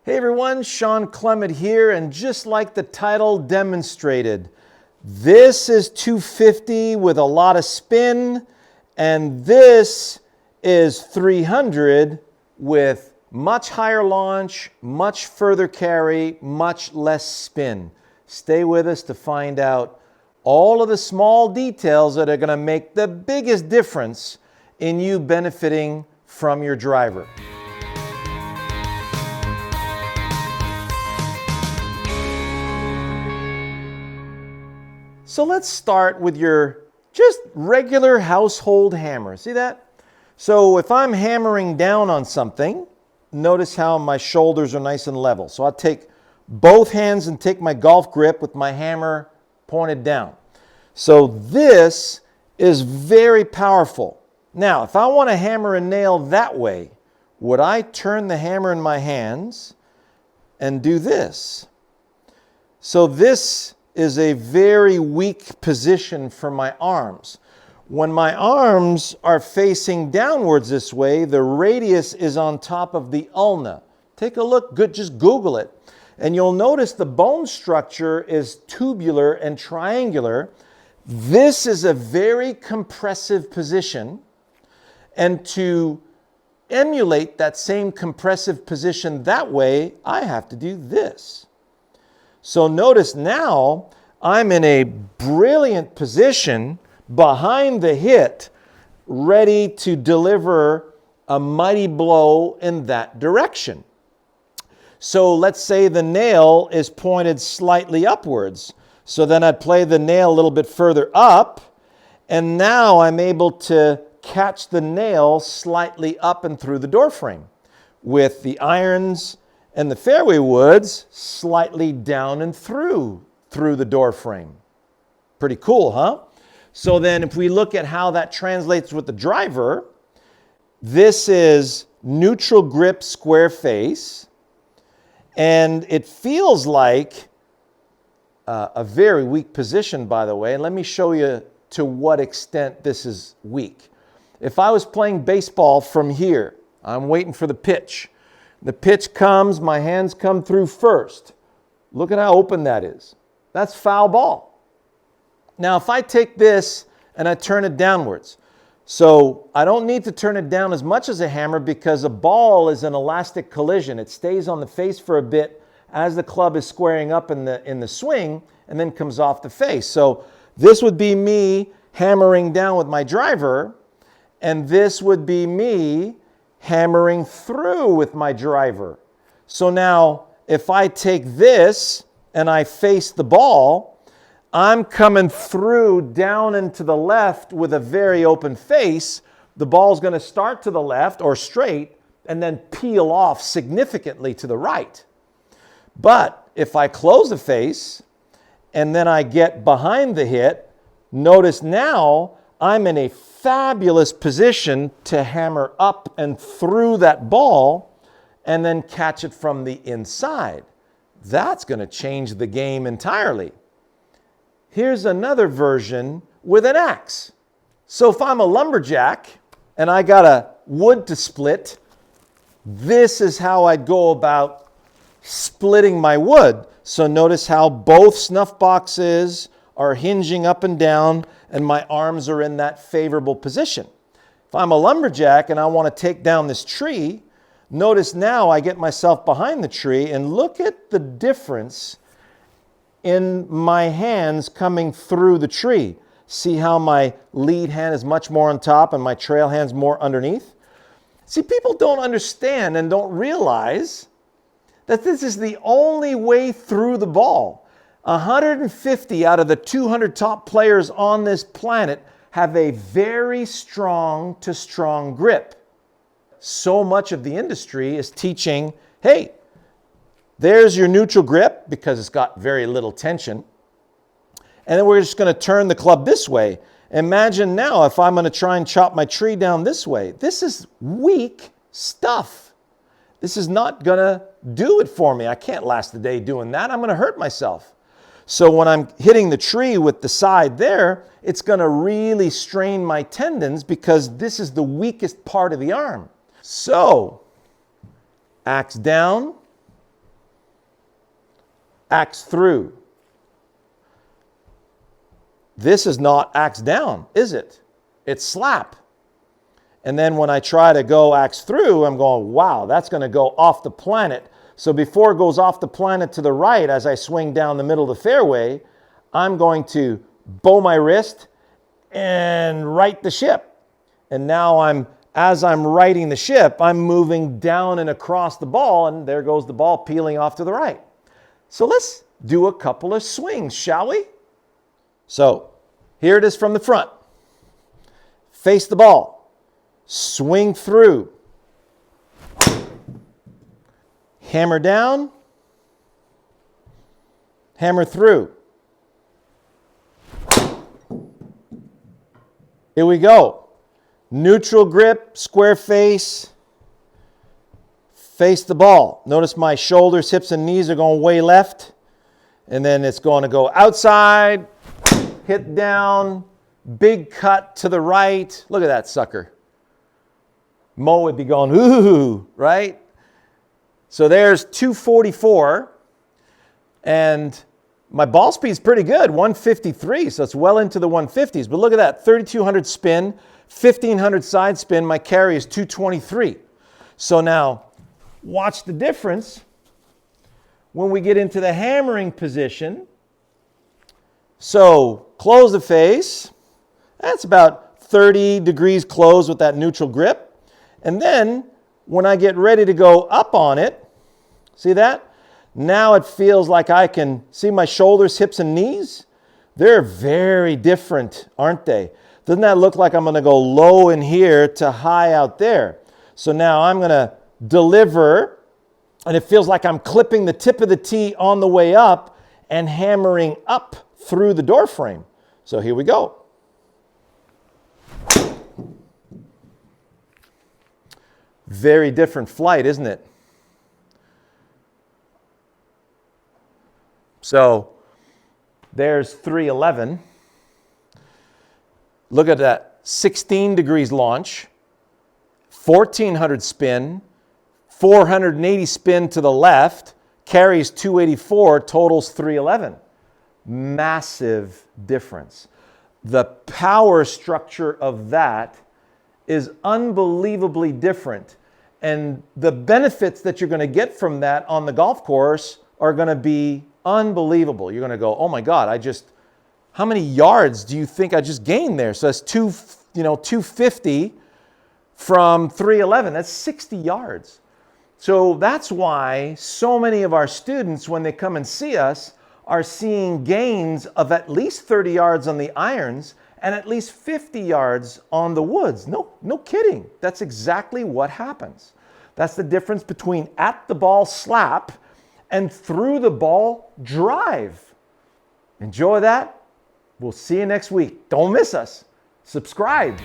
Hey everyone, Shawn Clement here, and just like the title demonstrated, this is 250 with a lot of spin, and this is 300 with much higher launch, much further carry, much less spin. Stay with us to find out all of the small details that are going to make the biggest difference in you benefiting from your driver. So let's start with your just regular household hammer. See that? So if I'm hammering down on something, notice how my shoulders are nice and level. So I'll take both hands and take my golf grip with my hammer pointed down. So this is very powerful. Now, if I want to hammer a nail that way, would I turn the hammer in my hands and do this? So this is a very weak position for my arms. When my arms are facing downwards this way, the radius is on top of the ulna. Take a look, just Google it. And you'll notice the bone structure is tubular and triangular. This is a very compressive position. And to emulate that same compressive position that way, I have to do this. So notice now I'm in a brilliant position behind the hit, ready to deliver a mighty blow in that direction. So let's say the nail is pointed slightly upwards. So then I'd play the nail a little bit further up, and now I'm able to catch the nail slightly up and through the door frame, with the irons and the fairway woods slightly down and through the door frame. Pretty cool, huh? So then if we look at how that translates with the driver, this is neutral grip, square face, and it feels like a very weak position, by the way. And let me show you to what extent this is weak. If I was playing baseball from here, I'm waiting for the pitch. The pitch comes, my hands come through first. Look at how open that is. That's foul ball. Now, if I take this and I turn it downwards, so I don't need to turn it down as much as a hammer because a ball is an elastic collision. It stays on the face for a bit as the club is squaring up in the swing and then comes off the face. So this would be me hammering down with my driver, and this would be me hammering through with my driver. So now if I take this and I face the ball, I'm coming through down and to the left with a very open face. The ball's going to start to the left or straight and then peel off significantly to the right. But if I close the face and then I get behind the hit, notice now I'm in a fabulous position to hammer up and through that ball and then catch it from the inside. That's going to change the game entirely. Here's another version with an axe. So if I'm a lumberjack and I got a wood to split, this is how I'd go about splitting my wood. So notice how both snuff boxes are hinging up and down, and my arms are in that favorable position. If I'm a lumberjack and I want to take down this tree, notice now I get myself behind the tree, and look at the difference in my hands coming through the tree. See how my lead hand is much more on top and my trail hand's more underneath? See, people don't understand and don't realize that this is the only way through the ball. 150 out of the 200 top players on this planet have a very strong to strong grip. So much of the industry is teaching, hey, there's your neutral grip because it's got very little tension. And then we're just going to turn the club this way. Imagine now if I'm going to try and chop my tree down this way. This is weak stuff. This is not going to do it for me. I can't last the day doing that. I'm going to hurt myself. So when I'm hitting the tree with the side there, it's going to really strain my tendons because this is the weakest part of the arm. So, axe down, axe through. This is not axe down, is it? It's slap. And then when I try to go axe through, I'm going, wow, that's going to go off the planet. So before it goes off the planet to the right, as I swing down the middle of the fairway, I'm going to bow my wrist and right the ship. And now as I'm righting the ship, I'm moving down and across the ball, and there goes the ball peeling off to the right. So let's do a couple of swings, shall we? So here it is from the front. Face the ball. Swing through. Hammer down. Hammer through. Here we go. Neutral grip, square face. Face the ball. Notice my shoulders, hips, and knees are going way left. And then it's going to go outside, hit down, big cut to the right. Look at that sucker. Mo would be going, ooh, right? So there's 244. And my ball speed's pretty good, 153. So it's well into the 150s. But look at that, 3,200 spin, 1,500 side spin. My carry is 223. So now, watch the difference when we get into the hammering position. So close the face. That's about 30 degrees closed with that neutral grip. And then when I get ready to go up on it, see that? Now it feels like I can see my shoulders, hips, and knees. They're very different, aren't they? Doesn't that look like I'm going to go low in here to high out there? So now I'm going to deliver, and it feels like I'm clipping the tip of the tee on the way up and hammering up through the door frame. So here we go. Very different flight, isn't it? So there's 311. Look at that, 16 degrees launch, 1,400 spin, 480 spin to the left, carries 284, totals 311. Massive difference. The power structure of that is unbelievably different. And the benefits that you're going to get from that on the golf course are going to be unbelievable. You're going to go, oh my God, how many yards do you think I just gained there? So that's 250 from 311. That's 60 yards. So that's why so many of our students, when they come and see us, are seeing gains of at least 30 yards on the irons and at least 50 yards on the woods. No kidding. That's exactly what happens. That's the difference between at the ball slap and through the ball drive. Enjoy that. We'll see you next week. Don't miss us. Subscribe.